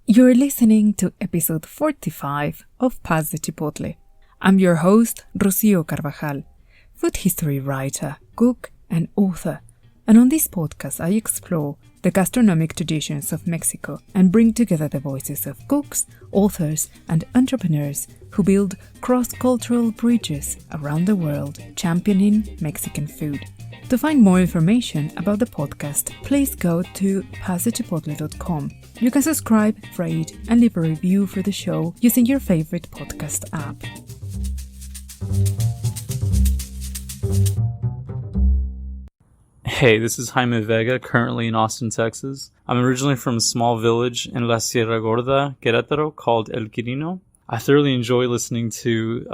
You're listening to episode 45 of Pass the Chipotle. I'm your host, Rocio Carvajal, food history writer, cook, and author. And on this podcast, I explore the gastronomic traditions of Mexico and bring together the voices of cooks, authors, and entrepreneurs who build cross-cultural bridges around the world championing Mexican food. To find more information about the podcast, please go to passthechipotle.com. You can subscribe, rate, and leave a review for the show using your favorite podcast app. Hey, this is Jaime Vega, currently in Austin, Texas. I'm originally from a small village in La Sierra Gorda, Querétaro, called El Quirino. I thoroughly enjoy listening to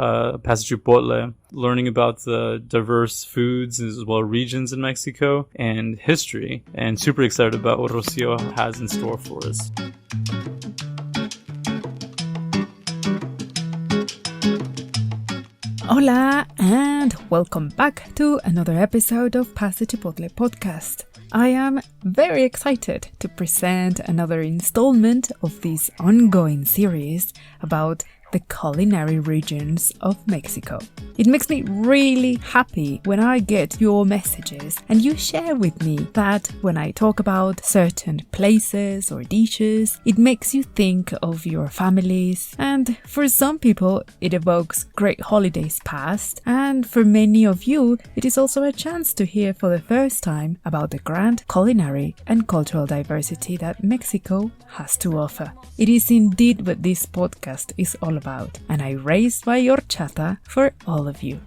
Pass the Chipotle, learning about the diverse foods as well regions in Mexico and history, and super excited about what Rocio has in store for us. Hola and welcome back to another episode of Pass the Chipotle Podcast. I am very excited to present another installment of this ongoing series about the culinary regions of Mexico. It makes me really happy when I get your messages and you share with me that when I talk about certain places or dishes, it makes you think of your families, and for some people it evokes great holidays past, and for many of you it is also a chance to hear for the first time about the grand culinary and cultural diversity that Mexico has to offer. It is indeed what this podcast is all about, and I raise my horchata for all of you.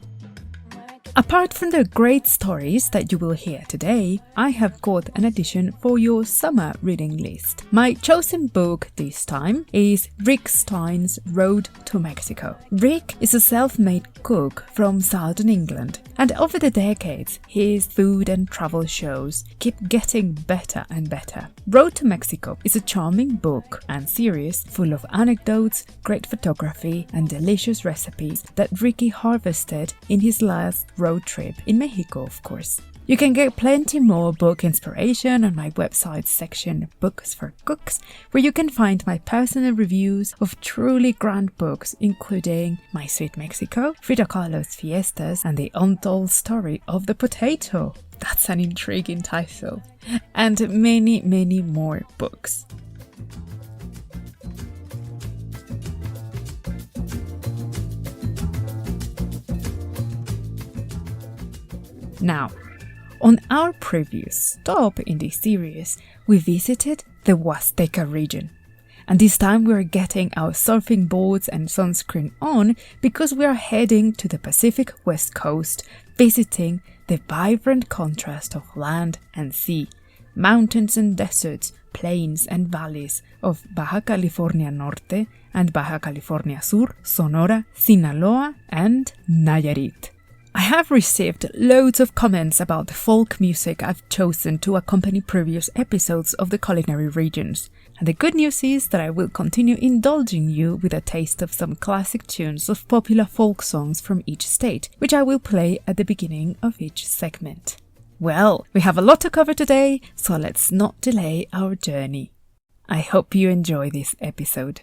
Apart from the great stories that you will hear today, I have got an addition for your summer reading list. My chosen book this time is Rick Stein's Road to Mexico. Rick is a self-made cook from southern England, and over the decades, his food and travel shows keep getting better and better. Road to Mexico is a charming book and series full of anecdotes, great photography, and delicious recipes that Ricky harvested in his last road trip in Mexico, of course. You can get plenty more book inspiration on my website section, Books for Cooks, where you can find my personal reviews of truly grand books, including My Sweet Mexico, Frida Kahlo's Fiestas, and The Untold Story of the Potato. That's an intriguing title. And many, many more books. Now, on our previous stop in this series, we visited the Huasteca region. And this time we are getting our surfing boards and sunscreen on because we are heading to the Pacific West Coast, visiting the vibrant contrast of land and sea, mountains and deserts, plains and valleys of Baja California Norte and Baja California Sur, Sonora-Sinaloa, and Nayarit. I have received loads of comments about the folk music I've chosen to accompany previous episodes of the culinary regions. And the good news is that I will continue indulging you with a taste of some classic tunes of popular folk songs from each state, which I will play at the beginning of each segment. Well, we have a lot to cover today, so let's not delay our journey. I hope you enjoy this episode.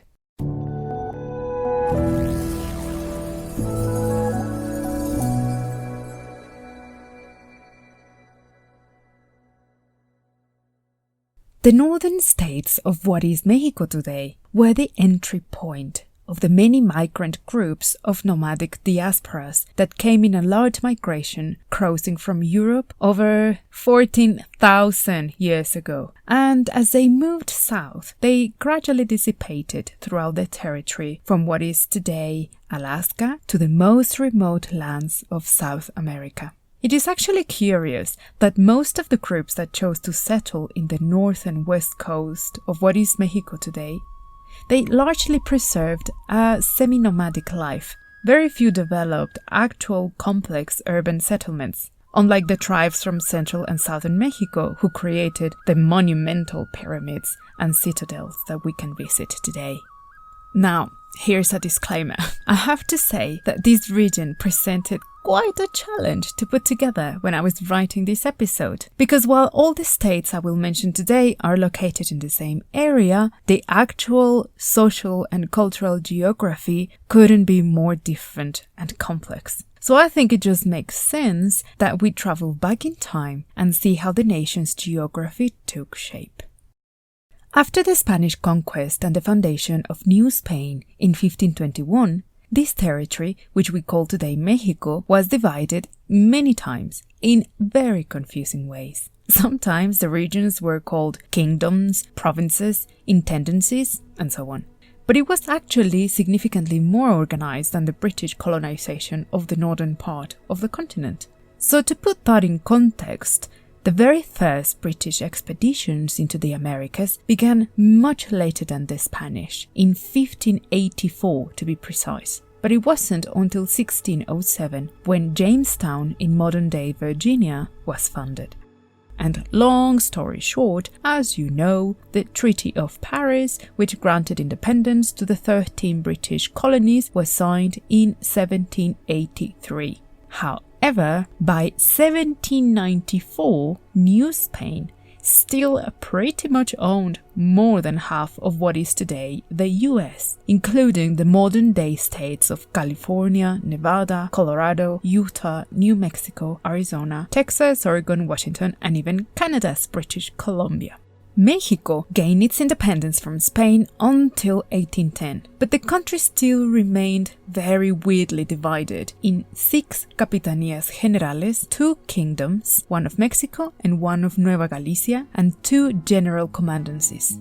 The northern states of what is Mexico today were the entry point of the many migrant groups of nomadic diasporas that came in a large migration crossing from Europe over 14,000 years ago. And as they moved south, they gradually dissipated throughout the territory from what is today Alaska to the most remote lands of South America. It is actually curious that most of the groups that chose to settle in the north and west coast of what is Mexico today, they largely preserved a semi-nomadic life. Very few developed actual complex urban settlements, unlike the tribes from central and southern Mexico who created the monumental pyramids and citadels that we can visit today. Now, here's a disclaimer. I have to say that this region presented quite a challenge to put together when I was writing this episode, because while all the states I will mention today are located in the same area, the actual social and cultural geography couldn't be more different and complex. So I think it just makes sense that we travel back in time and see how the nation's geography took shape. After the Spanish conquest and the foundation of New Spain in 1521, this territory, which we call today Mexico, was divided many times in very confusing ways. Sometimes the regions were called kingdoms, provinces, intendancies, and so on. But it was actually significantly more organized than the British colonization of the northern part of the continent. So to put that in context, the very first British expeditions into the Americas began much later than the Spanish, in 1584 to be precise. But it wasn't until 1607 when Jamestown in modern-day Virginia was founded. And long story short, as you know, the Treaty of Paris, which granted independence to the 13 British colonies, was signed in 1783. However, by 1794, New Spain still pretty much owned more than half of what is today the US, including the modern-day states of California, Nevada, Colorado, Utah, New Mexico, Arizona, Texas, Oregon, Washington, and even Canada's British Columbia. Mexico gained its independence from Spain until 1810, but the country still remained very weirdly divided in 6 capitanías generales, 2 kingdoms, one of Mexico and one of Nueva Galicia, and 2 general commandancies.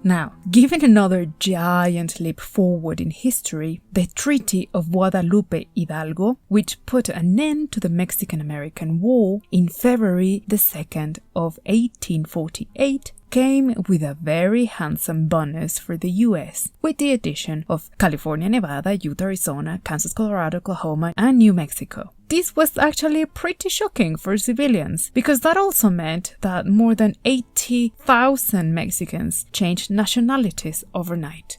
Now, given another giant leap forward in history, the Treaty of Guadalupe Hidalgo, which put an end to the Mexican-American War in February the 2nd of 1848, came with a very handsome bonus for the US, with the addition of California, Nevada, Utah, Arizona, Kansas, Colorado, Oklahoma, and New Mexico. This was actually pretty shocking for civilians, because that also meant that more than 80,000 Mexicans changed nationalities overnight.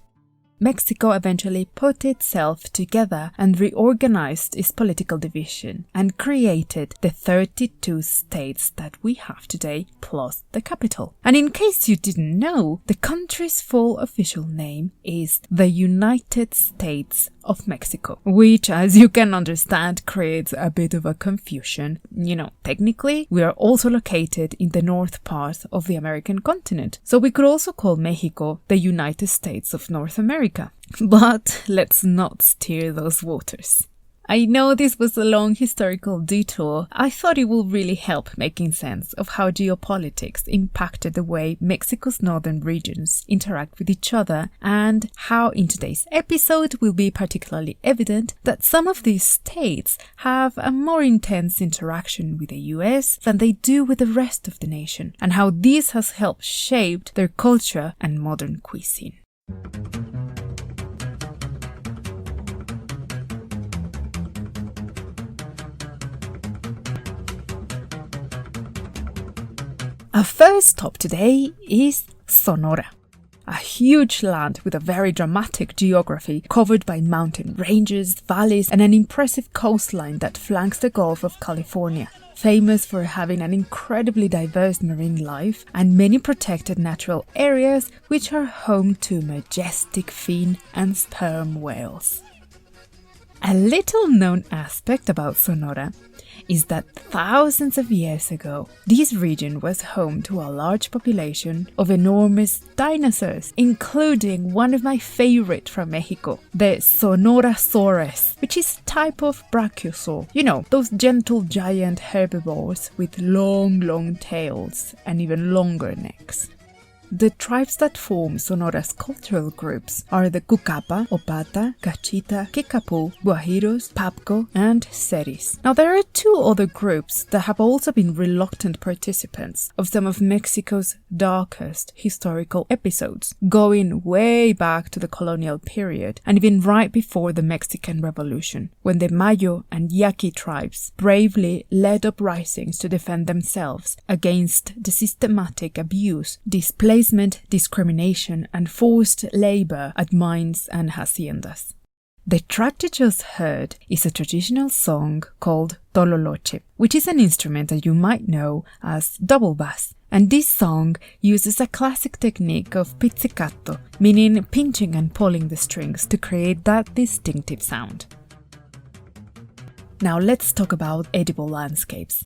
Mexico eventually put itself together and reorganized its political division and created the 32 states that we have today, plus the capital. And in case you didn't know, the country's full official name is the United States of Mexico, which, as you can understand, creates a bit of a confusion. You know, technically, we are also located in the north part of the American continent, so we could also call Mexico the United States of North America. But let's not steer those waters. I know this was a long historical detour. I thought it would really help making sense of how geopolitics impacted the way Mexico's northern regions interact with each other, and how in today's episode will be particularly evident that some of these states have a more intense interaction with the US than they do with the rest of the nation, and how this has helped shape their culture and modern cuisine. Our first stop today is Sonora, a huge land with a very dramatic geography covered by mountain ranges, valleys, and an impressive coastline that flanks the Gulf of California, famous for having an incredibly diverse marine life and many protected natural areas which are home to majestic fin and sperm whales. A little known aspect about Sonora is that thousands of years ago, this region was home to a large population of enormous dinosaurs, including one of my favorite from Mexico, the Sonora-saurus, which is a type of brachiosaur. You know, those gentle giant herbivores with long tails and even longer necks. The tribes that form Sonora's cultural groups are the Cucapa, Opata, Cachita, Kickapoo, Guajiros, Papco, and Seris. Now, there are 2 other groups that have also been reluctant participants of some of Mexico's darkest historical episodes, going way back to the colonial period and even right before the Mexican Revolution, when the Mayo and Yaqui tribes bravely led uprisings to defend themselves against the systematic abuse, displacement, displacement, discrimination, and forced labor at mines and haciendas. The track you just heard is a traditional song called tololoche, which is an instrument that you might know as double bass. And this song uses a classic technique of pizzicato, meaning pinching and pulling the strings to create that distinctive sound. Now let's talk about edible landscapes.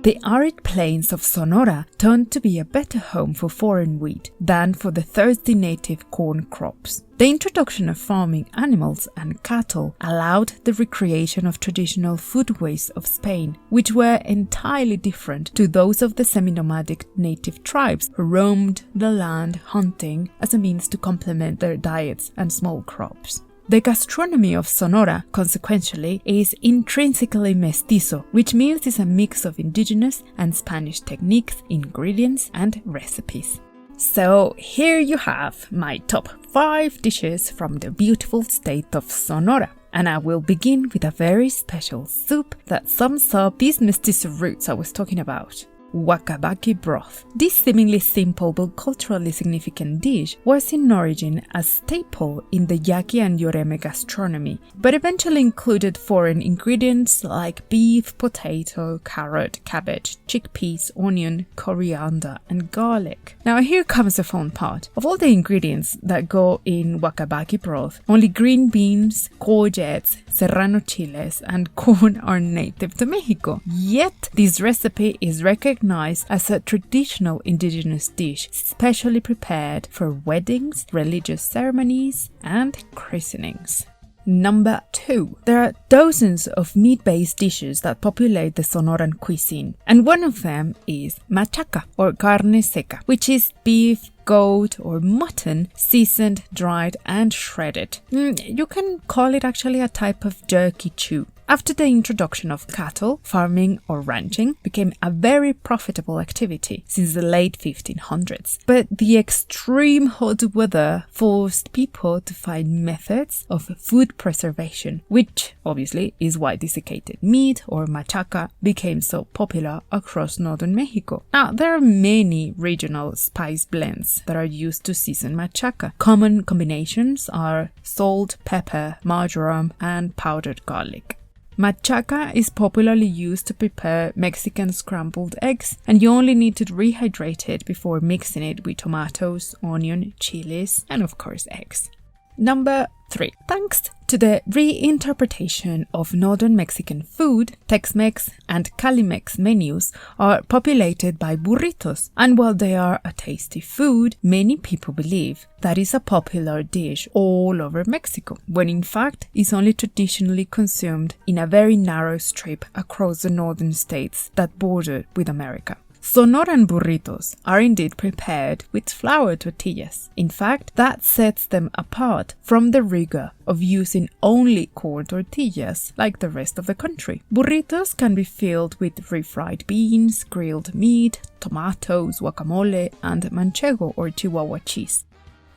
The arid plains of Sonora turned to be a better home for foreign wheat than for the thirsty native corn crops. The introduction of farming animals and cattle allowed the recreation of traditional foodways of Spain, which were entirely different to those of the semi-nomadic native tribes who roamed the land hunting as a means to complement their diets and small crops. The gastronomy of Sonora, consequentially, is intrinsically mestizo, which means it's a mix of indigenous and Spanish techniques, ingredients, and recipes. So here you have my top 5 dishes from the beautiful state of Sonora. And I will begin with a very special soup that sums up these mestizo roots I was talking about. Wakabaki broth. This seemingly simple but culturally significant dish was in origin a staple in the Yaqui and Yoreme gastronomy, but eventually included foreign ingredients like beef, potato, carrot, cabbage, chickpeas, onion, coriander, and garlic. Now here comes the fun part. Of all the ingredients that go in wakabaki broth, only green beans, courgettes, serrano chiles, and corn are native to Mexico. Yet this recipe is recognized as a traditional indigenous dish, specially prepared for weddings, religious ceremonies, and christenings. Number 2. There are dozens of meat-based dishes that populate the Sonoran cuisine, and one of them is machaca, or carne seca, which is beef, goat, or mutton seasoned, dried, and shredded. You can call it actually a type of jerky chew. After the introduction of cattle, farming or ranching became a very profitable activity since the late 1500s. But the extreme hot weather forced people to find methods of food preservation, which obviously is why desiccated meat or machaca became so popular across northern Mexico. Now, there are many regional spice blends that are used to season machaca. Common combinations are salt, pepper, marjoram, and powdered garlic. Machaca is popularly used to prepare Mexican scrambled eggs, and you only need to rehydrate it before mixing it with tomatoes, onion, chilies, and of course eggs. Number 3. Thanks to the reinterpretation of northern Mexican food, Tex-Mex and Cali-Mex menus are populated by burritos, and while they are a tasty food, many people believe that is a popular dish all over Mexico, when in fact it's only traditionally consumed in a very narrow strip across the northern states that border with America. Sonoran burritos are indeed prepared with flour tortillas. In fact, that sets them apart from the rigor of using only corn tortillas like the rest of the country. Burritos can be filled with refried beans, grilled meat, tomatoes, guacamole, and manchego or Chihuahua cheese.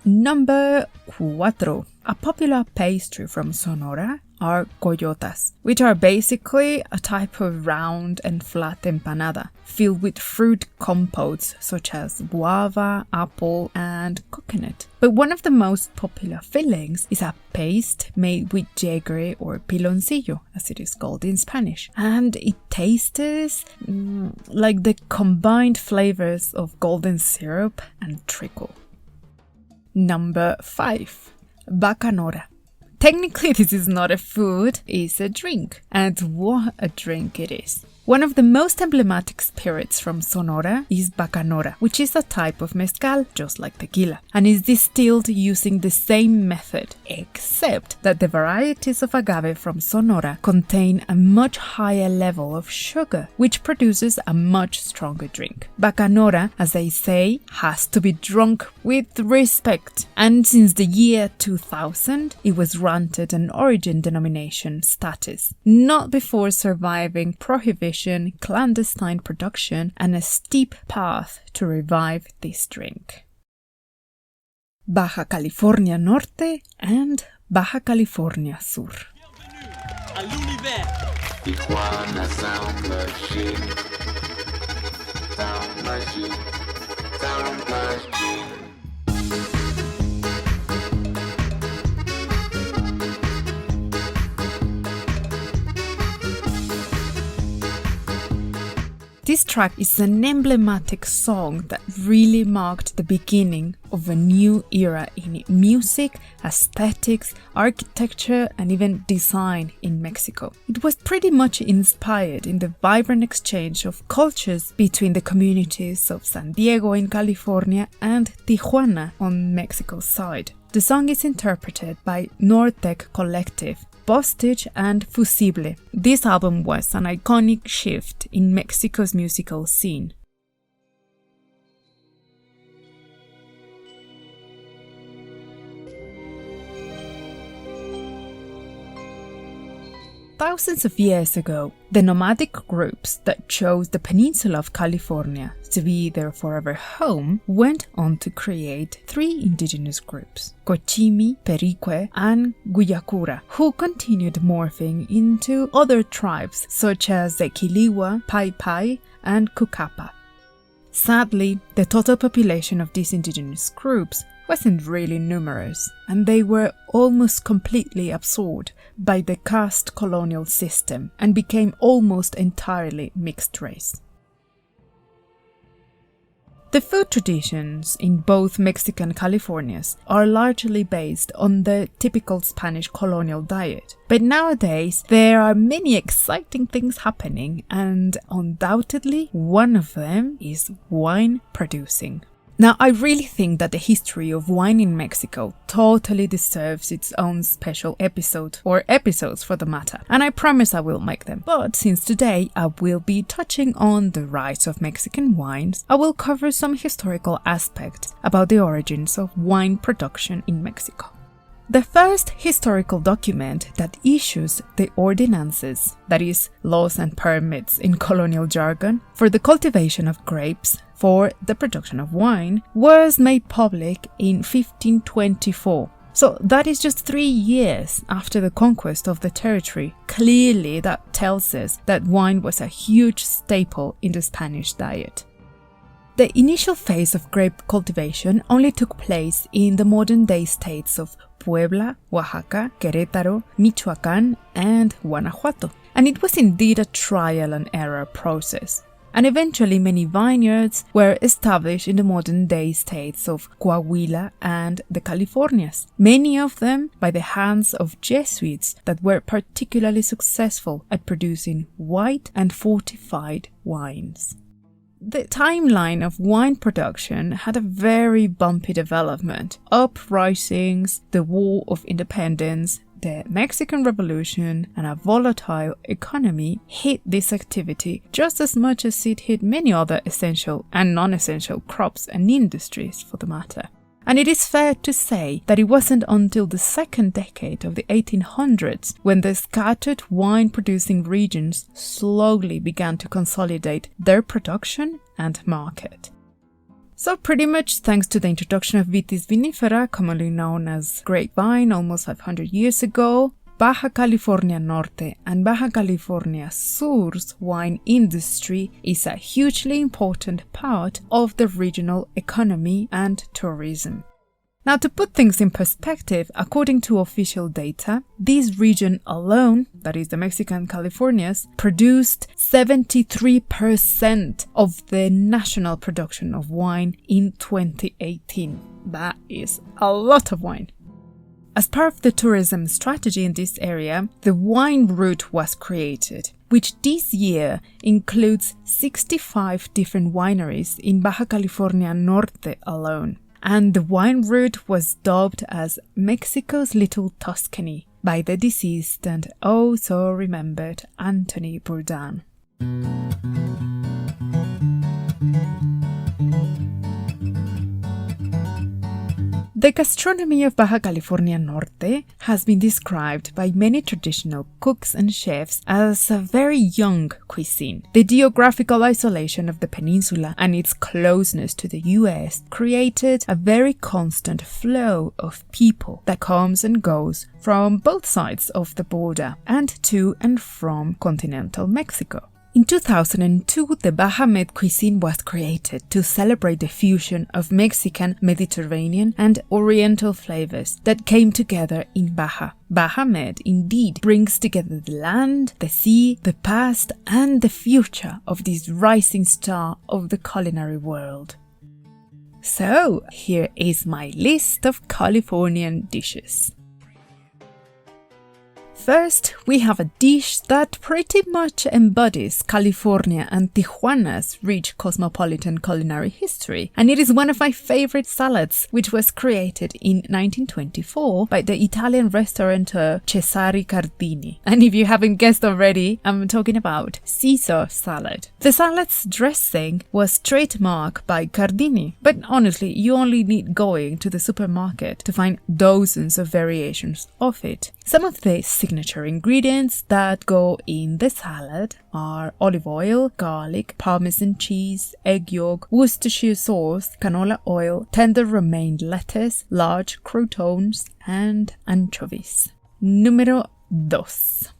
Number 4. A popular pastry from Sonora are coyotas, which are basically a type of round and flat empanada filled with fruit compotes such as guava, apple, and coconut. But one of the most popular fillings is a paste made with jaggery or piloncillo, as it is called in Spanish, and it tastes like the combined flavors of golden syrup and treacle. Number 5. Bacanora. Technically, this is not a food, it's a drink. And what a drink it is. One of the most emblematic spirits from Sonora is bacanora, which is a type of mezcal, just like tequila, and is distilled using the same method, except that the varieties of agave from Sonora contain a much higher level of sugar, which produces a much stronger drink. Bacanora, as they say, has to be drunk with respect, and since the year 2000, it was granted an origin denomination status, not before surviving prohibition, clandestine production, and a steep path to revive this drink. Baja California Norte and Baja California Sur. Tijuana Sound Machine. This track is an emblematic song that really marked the beginning of a new era in music, aesthetics, architecture, and even design in Mexico. It was pretty much inspired in the vibrant exchange of cultures between the communities of San Diego in California and Tijuana on Mexico's side. The song is interpreted by Nortec Collective, Postage and Fusible. This album was an iconic shift in Mexico's musical scene. Thousands of years ago, the nomadic groups that chose the peninsula of California to be their forever home went on to create three indigenous groups, Cochimi, Perique, and Guayacura, who continued morphing into other tribes such as the Quiliwa, Pai Pai, and Cucapa. Sadly, the total population of these indigenous groups wasn't really numerous, and they were almost completely absorbed by the caste colonial system and became almost entirely mixed race. The food traditions in both Mexican Californias are largely based on the typical Spanish colonial diet, but nowadays there are many exciting things happening, and undoubtedly one of them is wine producing. Now, I really think that the history of wine in Mexico totally deserves its own special episode, or episodes for the matter, and I promise I will make them. But since today I will be touching on the rise of Mexican wines, I will cover some historical aspects about the origins of wine production in Mexico. The first historical document that issues the ordinances, that is, laws and permits in colonial jargon, for the cultivation of grapes for the production of wine was made public in 1524. So that is just 3 years after the conquest of the territory. Clearly, that tells us that wine was a huge staple in the Spanish diet. The initial phase of grape cultivation only took place in the modern-day states of Puebla, Oaxaca, Querétaro, Michoacán, and Guanajuato, and it was indeed a trial and error process. And eventually many vineyards were established in the modern-day states of Coahuila and the Californias, many of them by the hands of Jesuits that were particularly successful at producing white and fortified wines. The timeline of wine production had a very bumpy development. Uprisings, the War of Independence, the Mexican Revolution, and a volatile economy hit this activity just as much as it hit many other essential and non-essential crops and industries for the matter. And it is fair to say that it wasn't until the second decade of the 1800s when the scattered wine-producing regions slowly began to consolidate their production and market. So pretty much thanks to the introduction of Vitis vinifera, commonly known as grapevine almost 500 years ago, Baja California Norte and Baja California Sur's wine industry is a hugely important part of the regional economy and tourism. Now, to put things in perspective, according to official data, this region alone, that is the Mexican Californias, produced 73% of the national production of wine in 2018. That is a lot of wine. As part of the tourism strategy in this area, the wine route was created, which this year includes 65 different wineries in Baja California Norte alone. And the wine route was dubbed as Mexico's Little Tuscany by the deceased and oh so remembered Anthony Bourdain. The gastronomy of Baja California Norte has been described by many traditional cooks and chefs as a very young cuisine. The geographical isolation of the peninsula and its closeness to the US created a very constant flow of people that comes and goes from both sides of the border and to and from continental Mexico. In 2002, the Baja Med cuisine was created to celebrate the fusion of Mexican, Mediterranean, and Oriental flavors that came together in Baja. Baja Med indeed brings together the land, the sea, the past, and the future of this rising star of the culinary world. So, here is my list of Californian dishes. First, we have a dish that pretty much embodies California and Tijuana's rich cosmopolitan culinary history, and it is one of my favorite salads, which was created in 1924 by the Italian restaurateur Cesare Cardini. And if you haven't guessed already, I'm talking about Caesar salad. The salad's dressing was trademarked by Cardini, but honestly, you only need going to the supermarket to find dozens of variations of it. Some of the signature ingredients that go in the salad are olive oil, garlic, Parmesan cheese, egg yolk, Worcestershire sauce, canola oil, tender romaine lettuce, large croutons, and anchovies. Número 2.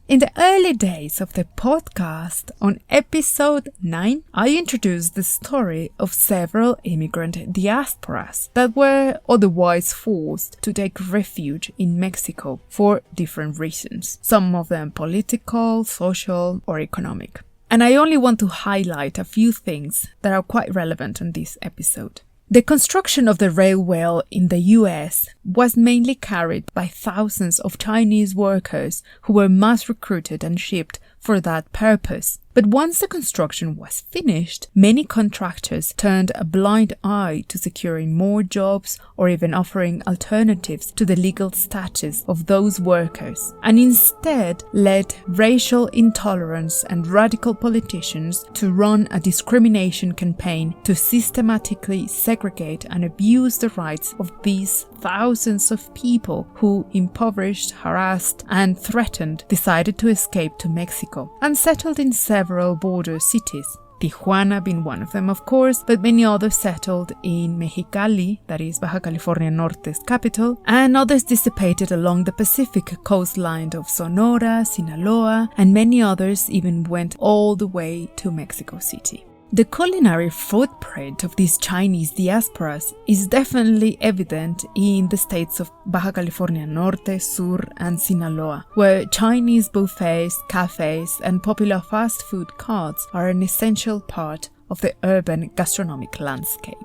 In the early days of the podcast, on episode 9, I introduced the story of several immigrant diasporas that were otherwise forced to take refuge in Mexico for different reasons, some of them political, social, or economic. And I only want to highlight a few things that are quite relevant on this episode. The construction of the railway in the US was mainly carried by thousands of Chinese workers who were mass recruited and shipped for that purpose. But once the construction was finished, many contractors turned a blind eye to securing more jobs or even offering alternatives to the legal status of those workers, and instead led racial intolerance and radical politicians to run a discrimination campaign to systematically segregate and abuse the rights of these thousands of people who, impoverished, harassed, and threatened, decided to escape to Mexico and settled in several border cities. Tijuana being one of them, of course, but many others settled in Mexicali, that is Baja California Norte's capital, and others dissipated along the Pacific coastline of Sonora-Sinaloa, and many others even went all the way to Mexico City. The culinary footprint of these Chinese diasporas is definitely evident in the states of Baja California Norte, Sur, and Sinaloa, where Chinese buffets, cafes, and popular fast food carts are an essential part of the urban gastronomic landscape.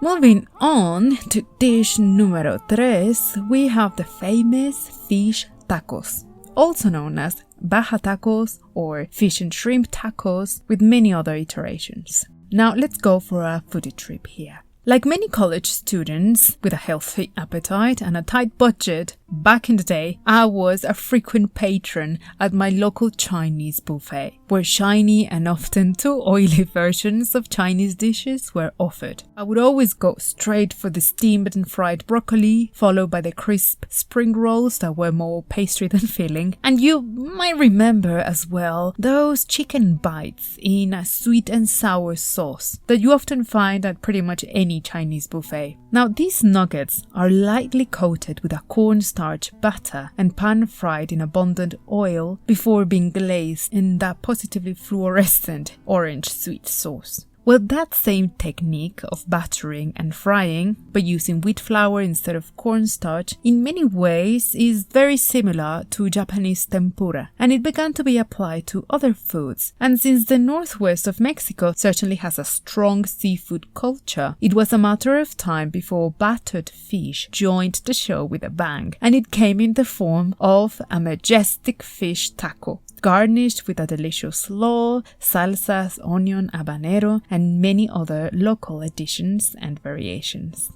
Moving on to dish número 3, we have the famous fish tacos, also known as Baja tacos or fish and shrimp tacos, with many other iterations. Now let's go for a foodie trip here. Like many college students with a healthy appetite and a tight budget, back in the day, I was a frequent patron at my local Chinese buffet, where shiny and often too oily versions of Chinese dishes were offered. I would always go straight for the steamed and fried broccoli, followed by the crisp spring rolls that were more pastry than filling. And you might remember as well those chicken bites in a sweet and sour sauce that you often find at pretty much any Chinese buffet. Now, these nuggets are lightly coated with a cornstarch batter and pan-fried in abundant oil before being glazed in that positively fluorescent orange sweet sauce. Well, that same technique of battering and frying, but using wheat flour instead of cornstarch, in many ways is very similar to Japanese tempura, and it began to be applied to other foods. And since the northwest of Mexico certainly has a strong seafood culture, it was a matter of time before battered fish joined the show with a bang, and it came in the form of a majestic fish taco, garnished with a delicious slaw, salsas, onion, habanero, and many other local additions and variations.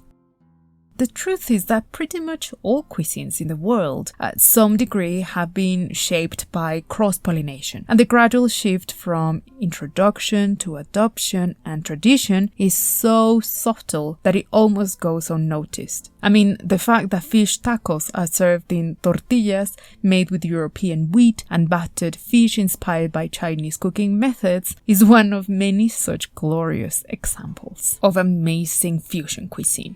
The truth is that pretty much all cuisines in the world, at some degree, have been shaped by cross-pollination, and the gradual shift from introduction to adoption and tradition is so subtle that it almost goes unnoticed. I mean, the fact that fish tacos are served in tortillas made with European wheat and battered fish inspired by Chinese cooking methods is one of many such glorious examples of amazing fusion cuisine.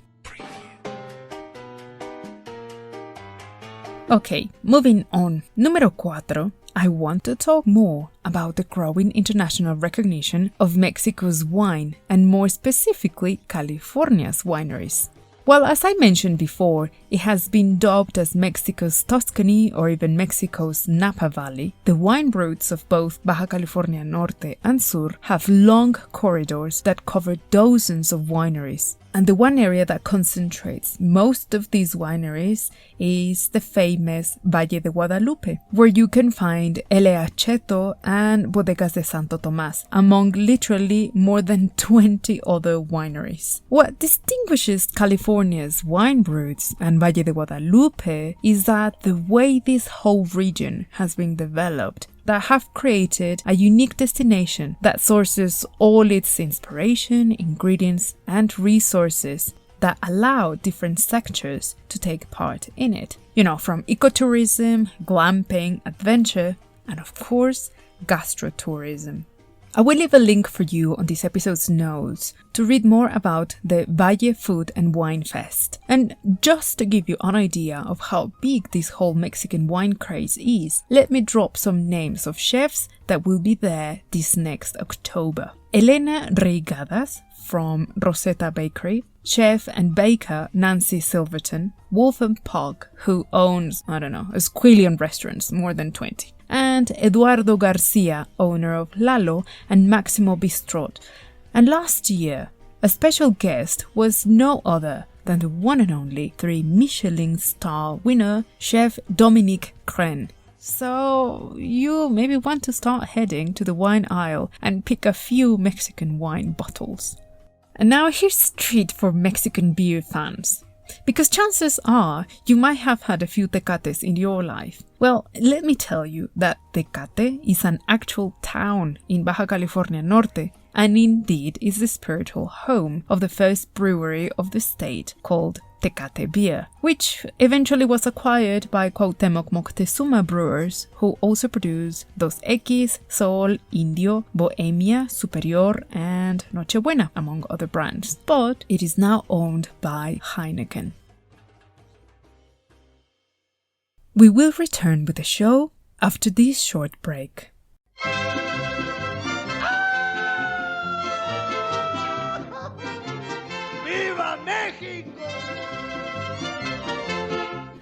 Okay, moving on. Número 4. I want to talk more about the growing international recognition of Mexico's wine and more specifically California's wineries. Well, as I mentioned before, it has been dubbed as Mexico's Tuscany or even Mexico's Napa Valley. The wine routes of both Baja California Norte and Sur have long corridors that cover dozens of wineries. And the one area that concentrates most of these wineries is the famous Valle de Guadalupe, where you can find El Aceto and Bodegas de Santo Tomás, among literally more than 20 other wineries. What distinguishes California's wine routes and Valle de Guadalupe is that the way this whole region has been developed that have created a unique destination that sources all its inspiration, ingredients, and resources that allow different sectors to take part in it. From ecotourism, glamping, adventure, and of course, gastrotourism. I will leave a link for you on this episode's notes to read more about the Valle Food and Wine Fest. And just to give you an idea of how big this whole Mexican wine craze is, let me drop some names of chefs that will be there this next October. Elena Reigadas from Rosetta Bakery, chef and baker Nancy Silverton, Wolfgang Pog, who owns, a squillion restaurants, more than 20, and Eduardo Garcia, owner of Lalo and Maximo Bistrot. And last year, a special guest was no other than the one and only 3 Michelin star winner, Chef Dominique Crenn. So you maybe want to start heading to the wine aisle and pick a few Mexican wine bottles. And now here's a treat for Mexican beer fans. Because chances are you might have had a few tecates in your life. Well, let me tell you that Tecate is an actual town in Baja California Norte, and indeed is the spiritual home of the first brewery of the state called Tecate Beer, which eventually was acquired by Cuauhtémoc Moctezuma brewers, who also produce Dos Equis, Sol, Indio, Bohemia, Superior, and Nochebuena, among other brands. But it is now owned by Heineken. We will return with the show after this short break. ¡Viva México!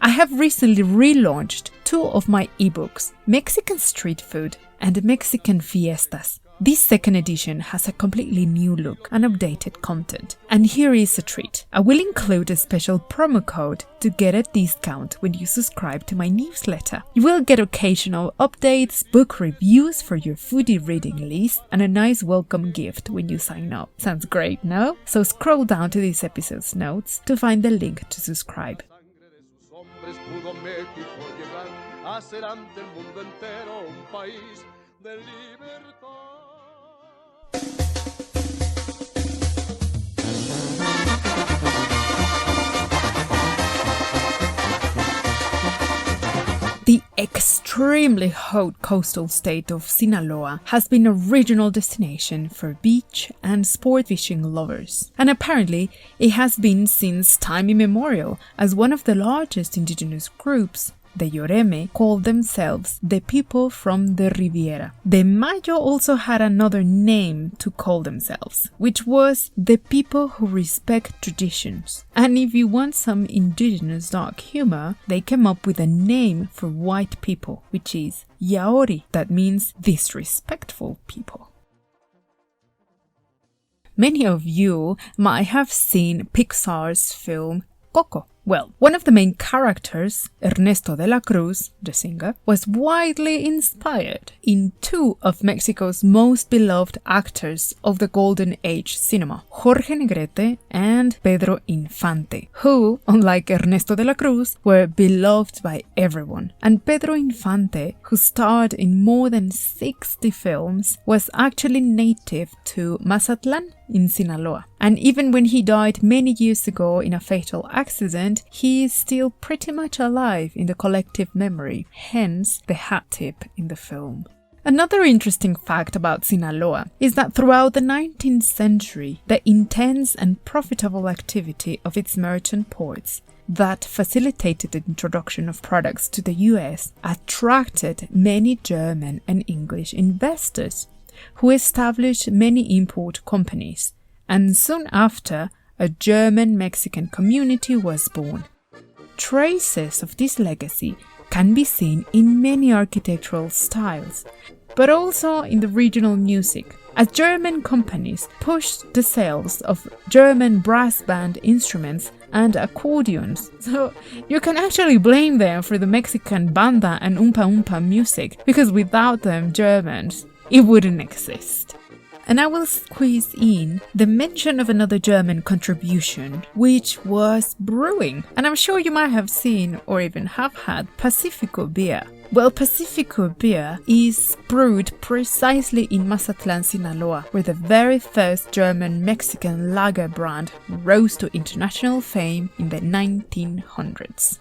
I have recently relaunched 2 of my ebooks, Mexican Street Food and Mexican Fiestas. This second edition has a completely new look and updated content. And here is a treat. I will include a special promo code to get a discount when you subscribe to my newsletter. You will get occasional updates, book reviews for your foodie reading list, and a nice welcome gift when you sign up. Sounds great, no? So scroll down to this episode's notes to find the link to subscribe. Pudo México llegar a ser ante el mundo entero un país de libertad. The extremely hot coastal state of Sinaloa has been a regional destination for beach and sport fishing lovers. And apparently, it has been since time immemorial, as one of the largest indigenous groups, the Yoreme, called themselves the people from the Riviera. The Mayo also had another name to call themselves, which was the people who respect traditions. And if you want some indigenous dark humor, they came up with a name for white people, which is Yaori, that means disrespectful people. Many of you might have seen Pixar's film Coco. Well, one of the main characters, Ernesto de la Cruz, the singer, was widely inspired in 2 of Mexico's most beloved actors of the Golden Age cinema, Jorge Negrete and Pedro Infante, who, unlike Ernesto de la Cruz, were beloved by everyone. And Pedro Infante, who starred in more than 60 films, was actually native to Mazatlan in Sinaloa. And even when he died many years ago in a fatal accident, he is still pretty much alive in the collective memory, hence the hat tip in the film. Another interesting fact about Sinaloa is that throughout the 19th century, the intense and profitable activity of its merchant ports that facilitated the introduction of products to the US attracted many German and English investors who established many import companies, and soon after, a German-Mexican community was born. Traces of this legacy can be seen in many architectural styles, but also in the regional music, as German companies pushed the sales of German brass band instruments and accordions. So you can actually blame them for the Mexican banda and umpa umpa music, because without them Germans, it wouldn't exist. And I will squeeze in the mention of another German contribution, which was brewing. And I'm sure you might have seen or even have had Pacifico beer. Well, Pacifico beer is brewed precisely in Mazatlan, Sinaloa, where the very first German-Mexican lager brand rose to international fame in the 1900s.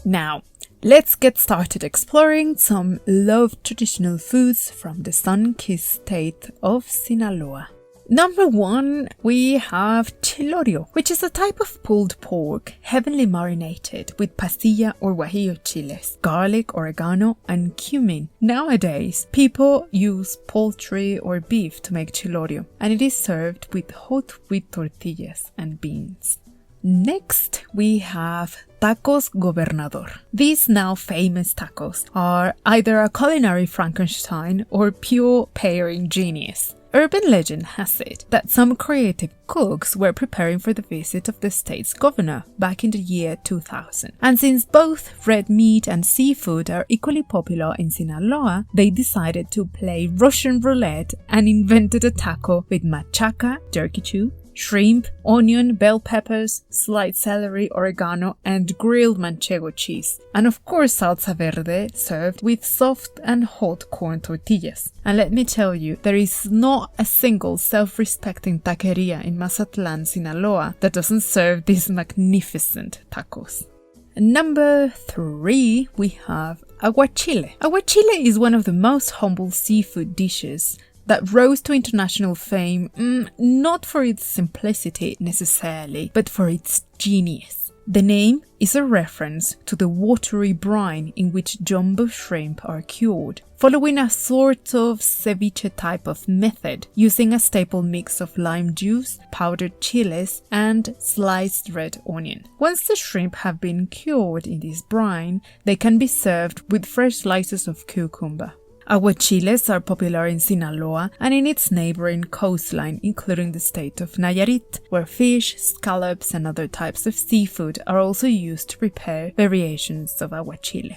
Now, let's get started exploring some loved traditional foods from the sun-kissed state of Sinaloa. Number 1, we have chilorio, which is a type of pulled pork heavily marinated with pasilla or guajillo chiles, garlic, oregano, and cumin. Nowadays, people use poultry or beef to make chilorio, and it is served with hot wheat tortillas and beans. Next, we have tacos gobernador. These now famous tacos are either a culinary Frankenstein or pure pairing genius. Urban legend has it that some creative cooks were preparing for the visit of the state's governor back in the year 2000. And since both red meat and seafood are equally popular in Sinaloa, they decided to play Russian roulette and invented a taco with machaca, jerky chew, shrimp, onion, bell peppers, sliced celery, oregano, and grilled manchego cheese. And of course salsa verde, served with soft and hot corn tortillas. And let me tell you, there is not a single self-respecting taqueria in Mazatlan, Sinaloa that doesn't serve these magnificent tacos. Number 3, we have aguachile. Aguachile is one of the most humble seafood dishes that rose to international fame, not for its simplicity necessarily, but for its genius. The name is a reference to the watery brine in which jumbo shrimp are cured, following a sort of ceviche type of method, using a staple mix of lime juice, powdered chiles, and sliced red onion. Once the shrimp have been cured in this brine, they can be served with fresh slices of cucumber. Aguachiles are popular in Sinaloa and in its neighboring coastline, including the state of Nayarit, where fish, scallops, and other types of seafood are also used to prepare variations of aguachile.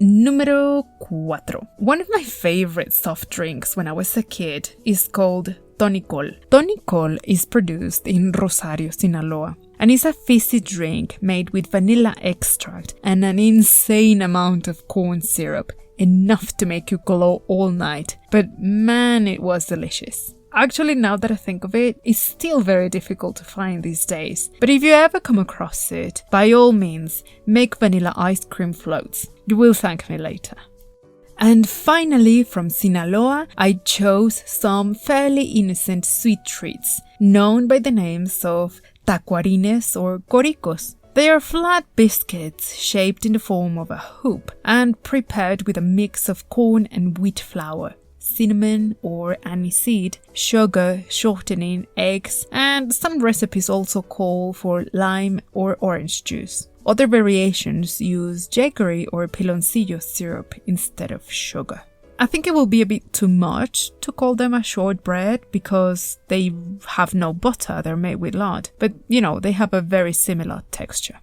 Número 4. One of my favorite soft drinks when I was a kid is called tonicol. Tonicol is produced in Rosario, Sinaloa, and is a fizzy drink made with vanilla extract and an insane amount of corn syrup, enough to make you glow all night. But man, it was delicious. Actually, now that I think of it, it's still very difficult to find these days. But if you ever come across it, by all means, make vanilla ice cream floats. You will thank me later. And finally, from Sinaloa, I chose some fairly innocent sweet treats, known by the names of tacuarines or coricos. They are flat biscuits shaped in the form of a hoop and prepared with a mix of corn and wheat flour, cinnamon or aniseed, sugar, shortening, eggs, and some recipes also call for lime or orange juice. Other variations use jaggery or piloncillo syrup instead of sugar. I think it will be a bit too much to call them a shortbread because they have no butter, they're made with lard, but they have a very similar texture.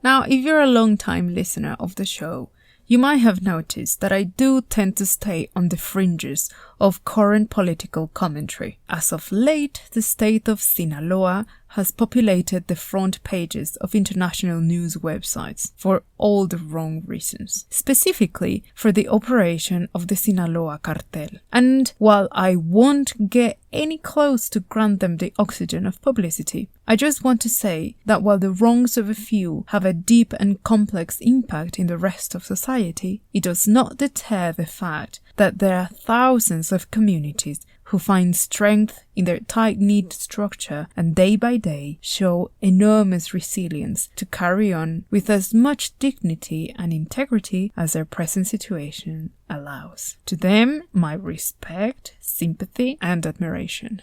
Now, if you're a long-time listener of the show, you might have noticed that I do tend to stay on the fringes of current political commentary. As of late, the state of Sinaloa has populated the front pages of international news websites for all the wrong reasons, specifically for the operation of the Sinaloa cartel. And while I won't get any close to grant them the oxygen of publicity, I just want to say that while the wrongs of a few have a deep and complex impact in the rest of society, it does not deter the fact that there are thousands of communities who find strength in their tight-knit structure and day by day show enormous resilience to carry on with as much dignity and integrity as their present situation allows. To them, my respect, sympathy, and admiration.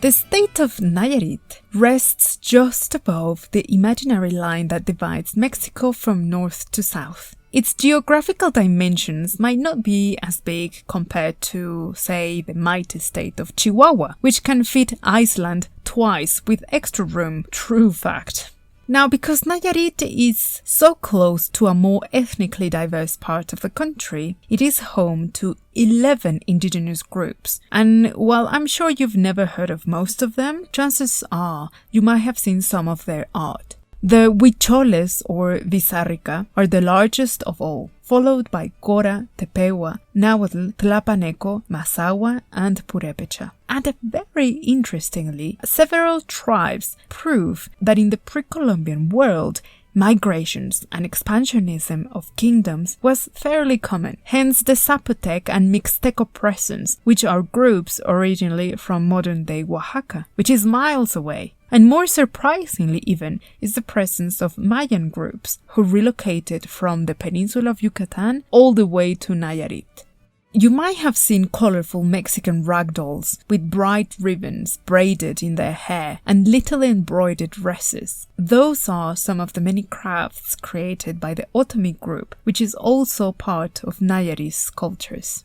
The state of Nayarit rests just above the imaginary line that divides Mexico from north to south. Its geographical dimensions might not be as big compared to, say, the mighty state of Chihuahua, which can fit Iceland twice with extra room. True fact. Now, because Nayarit is so close to a more ethnically diverse part of the country, it is home to 11 indigenous groups. And while I'm sure you've never heard of most of them, chances are you might have seen some of their art. The Huicholes, or Visarrica, are the largest of all, followed by Cora, Tepehua, Nahuatl, Tlapaneco, Mazahua, and Purépecha. And very interestingly, several tribes prove that in the pre-Columbian world, migrations and expansionism of kingdoms was fairly common, hence the Zapotec and Mixteco presence, which are groups originally from modern-day Oaxaca, which is miles away. And more surprisingly even is the presence of Mayan groups who relocated from the peninsula of Yucatan all the way to Nayarit. You might have seen colorful Mexican ragdolls with bright ribbons braided in their hair and little embroidered dresses. Those are some of the many crafts created by the Otomi group, which is also part of Nayarit's cultures.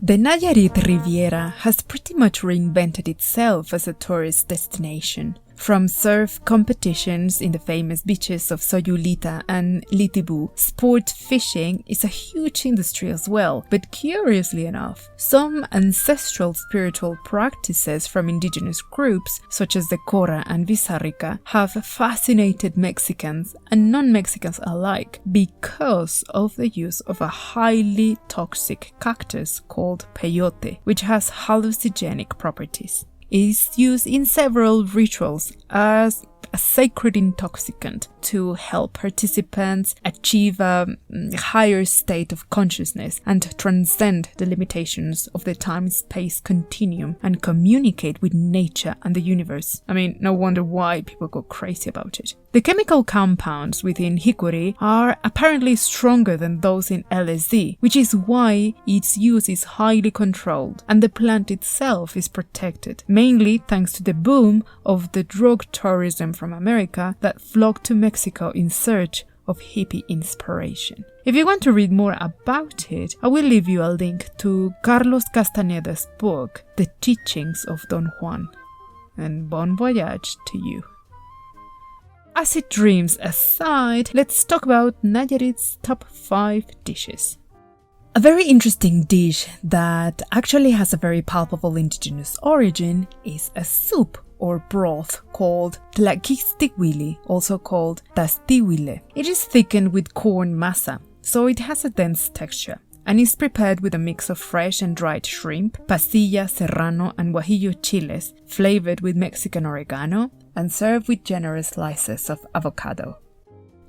The Nayarit Riviera has pretty much reinvented itself as a tourist destination. From surf competitions in the famous beaches of Soyulita and Litibu, sport fishing is a huge industry as well, but curiously enough, some ancestral spiritual practices from indigenous groups, such as the Cora and Visarrica, have fascinated Mexicans and non-Mexicans alike because of the use of a highly toxic cactus called peyote, which has hallucinogenic properties. It is used in several rituals as a sacred intoxicant to help participants achieve a higher state of consciousness and transcend the limitations of the time-space continuum and communicate with nature and the universe. I mean, no wonder why people go crazy about it. The chemical compounds within hickory are apparently stronger than those in LSD, which is why its use is highly controlled and the plant itself is protected, mainly thanks to the boom of the drug tourism from America that flocked to Mexico in search of hippie inspiration. If you want to read more about it, I will leave you a link to Carlos Castaneda's book, The Teachings of Don Juan. And bon voyage to you. Acid dreams aside, let's talk about Nayarit's top 5 dishes. A very interesting dish that actually has a very palpable indigenous origin is a soup or broth called tlaquixtihuili, also called tastihuile. It is thickened with corn masa, so it has a dense texture, and is prepared with a mix of fresh and dried shrimp, pasilla, serrano, and guajillo chiles, flavored with Mexican oregano, and served with generous slices of avocado.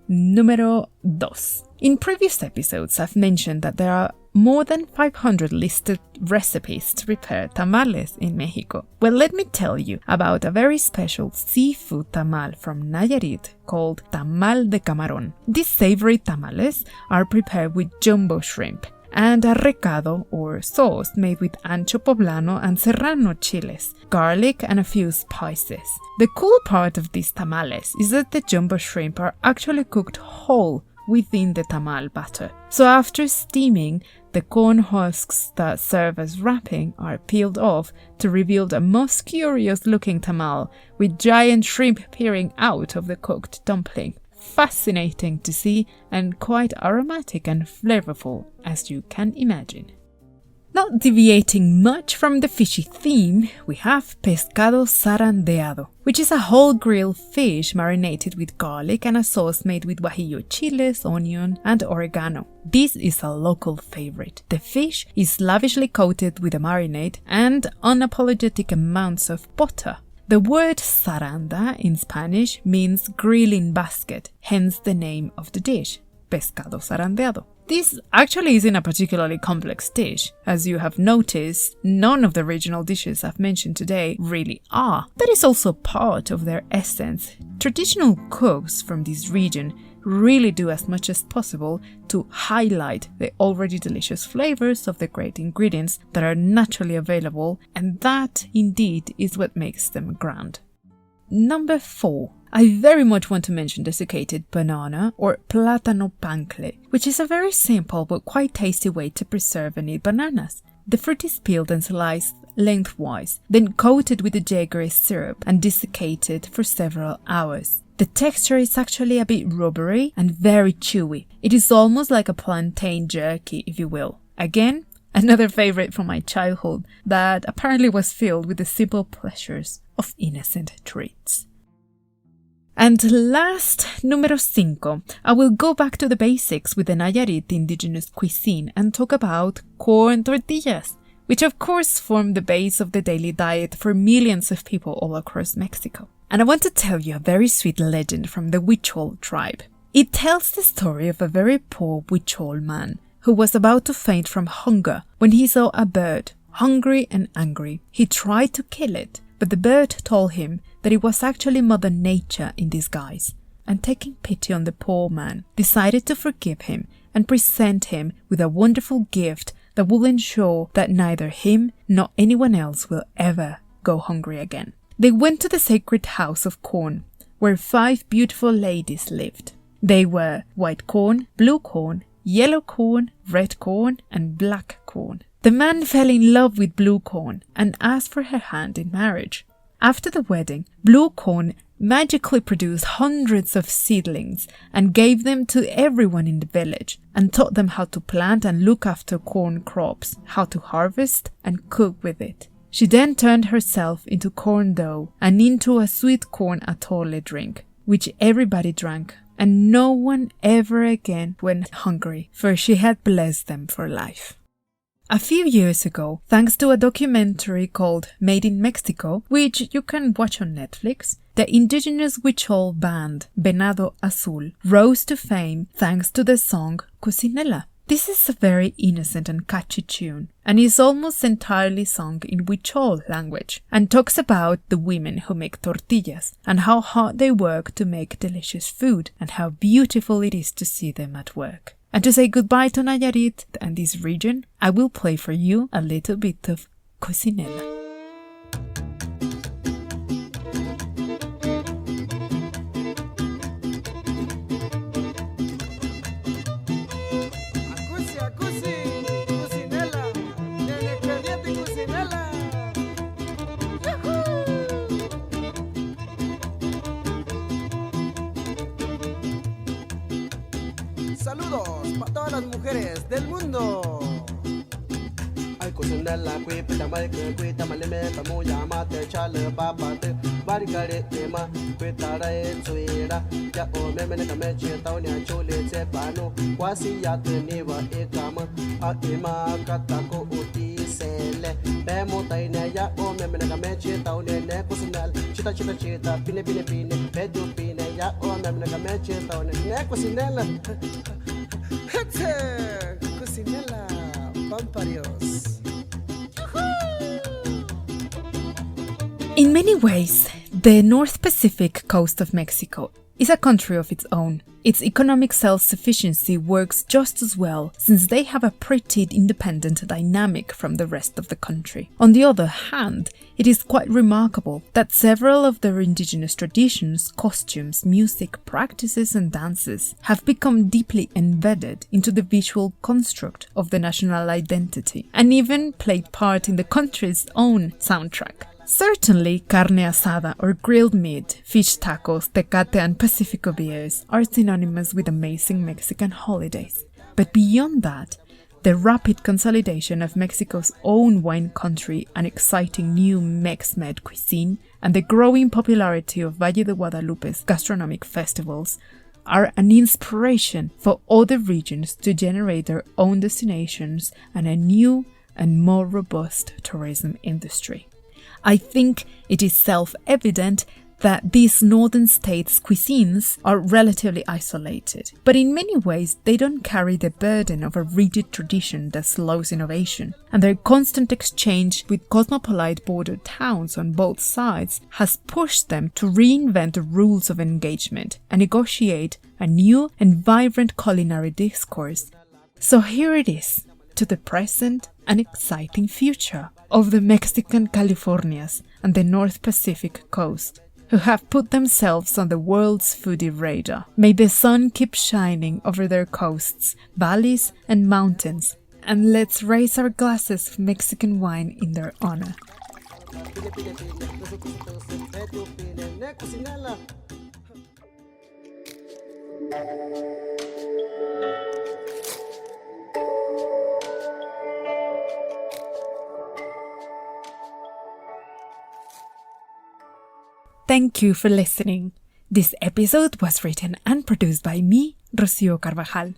Número 2. In previous episodes, I've mentioned that there are more than 500 listed recipes to prepare tamales in Mexico. Well, let me tell you about a very special seafood tamal from Nayarit called tamal de camarón. These savory tamales are prepared with jumbo shrimp and a recado or sauce made with ancho poblano and serrano chiles, garlic, and a few spices. The cool part of these tamales is that the jumbo shrimp are actually cooked whole within the tamal batter. So after steaming, the corn husks that serve as wrapping are peeled off to reveal the most curious looking tamal with giant shrimp peering out of the cooked dumpling. Fascinating to see and quite aromatic and flavorful, as you can imagine. Not deviating much from the fishy theme, we have pescado zarandeado, which is a whole grilled fish marinated with garlic and a sauce made with guajillo chiles, onion, and oregano. This is a local favorite. The fish is lavishly coated with a marinade and unapologetic amounts of butter. The word zaranda in Spanish means grilling basket, hence the name of the dish, pescado zarandeado. This actually isn't a particularly complex dish. As you have noticed, none of the regional dishes I've mentioned today really are. That is also part of their essence. Traditional cooks from this region really do as much as possible to highlight the already delicious flavors of the great ingredients that are naturally available, and that indeed is what makes them grand. Number 4. I very much want to mention desiccated banana or plátano pancle, which is a very simple but quite tasty way to preserve and eat bananas. The fruit is peeled and sliced lengthwise, then coated with the jaggery syrup and desiccated for several hours. The texture is actually a bit rubbery and very chewy. It is almost like a plantain jerky, if you will. Again, another favorite from my childhood that apparently was filled with the simple pleasures of innocent treats. And last, numero 5, I will go back to the basics with the Nayarit indigenous cuisine and talk about corn tortillas, which of course form the base of the daily diet for millions of people all across Mexico. And I want to tell you a very sweet legend from the Huichol tribe. It tells the story of a very poor Huichol man who was about to faint from hunger when he saw a bird, hungry and angry. He tried to kill it, but the bird told him that it was actually Mother Nature in disguise, and taking pity on the poor man, decided to forgive him and present him with a wonderful gift that will ensure that neither him nor anyone else will ever go hungry again. They went to the sacred house of corn, where 5 beautiful ladies lived. They were white corn, blue corn, yellow corn, red corn, and black corn. The man fell in love with blue corn and asked for her hand in marriage. After the wedding, blue corn magically produced hundreds of seedlings and gave them to everyone in the village and taught them how to plant and look after corn crops, how to harvest and cook with it. She then turned herself into corn dough and into a sweet corn atole drink, which everybody drank, and no one ever again went hungry, for she had blessed them for life. A few years ago, thanks to a documentary called Made in Mexico, which you can watch on Netflix, the indigenous Huichol band Venado Azul rose to fame thanks to the song Cucinela. This is a very innocent and catchy tune, and is almost entirely sung in Huichol language, and talks about the women who make tortillas, and how hard they work to make delicious food, and how beautiful it is to see them at work. And to say goodbye to Nayarit and this region, I will play for you a little bit of Cucinela. Saludos para todas las mujeres del mundo. Ay, cucinela, cuipita, marica, cuita, maleme, tamuya, mate, chale, papate, baricare, tema, cuitara, etuira, ya o memene, cameche, taunia, chule, cepano, quasi ya teniva, ekama, a ima, catako, uti, sele, bemo, taine, ya o memene, cameche, taunia, ne, cucinel, chita, chita, chita, pine, pine, pine, pedu, pine, ya o memene, cameche, taunia, ne, cucinela. Cucinela, pamparios. In many ways, the North Pacific coast of Mexico is a country of its own. Its economic self-sufficiency works just as well, since they have a pretty independent dynamic from the rest of the country. On the other hand, it is quite remarkable that several of their indigenous traditions, costumes, music, practices and dances have become deeply embedded into the visual construct of the national identity, and even played part in the country's own soundtrack. Certainly, carne asada or grilled meat, fish tacos, tecate and Pacifico beers are synonymous with amazing Mexican holidays. But beyond that, the rapid consolidation of Mexico's own wine country and exciting new MexMed cuisine, and the growing popularity of Valle de Guadalupe's gastronomic festivals are an inspiration for other regions to generate their own destinations and a new and more robust tourism industry. I think it is self-evident that these northern states' cuisines are relatively isolated, but in many ways they don't carry the burden of a rigid tradition that slows innovation, and their constant exchange with cosmopolite border towns on both sides has pushed them to reinvent the rules of engagement and negotiate a new and vibrant culinary discourse. So here it is, to the present and exciting future of the Mexican Californias and the North Pacific coast, who have put themselves on the world's foodie radar. May the sun keep shining over their coasts, valleys and mountains, and let's raise our glasses of Mexican wine in their honor. Thank you for listening. This episode was written and produced by me, Rocio Carvajal.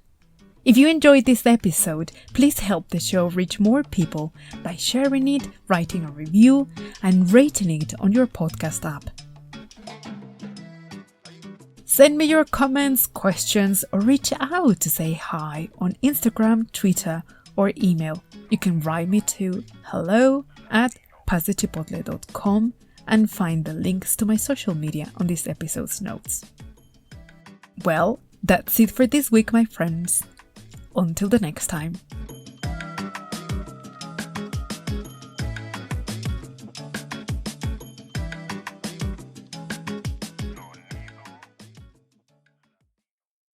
If you enjoyed this episode, please help the show reach more people by sharing it, writing a review, and rating it on your podcast app. Send me your comments, questions, or reach out to say hi on Instagram, Twitter, or email. You can write me to hello@pasachipotle.com and find the links to my social media on this episode's notes. Well, that's it for this week, my friends. Until the next time.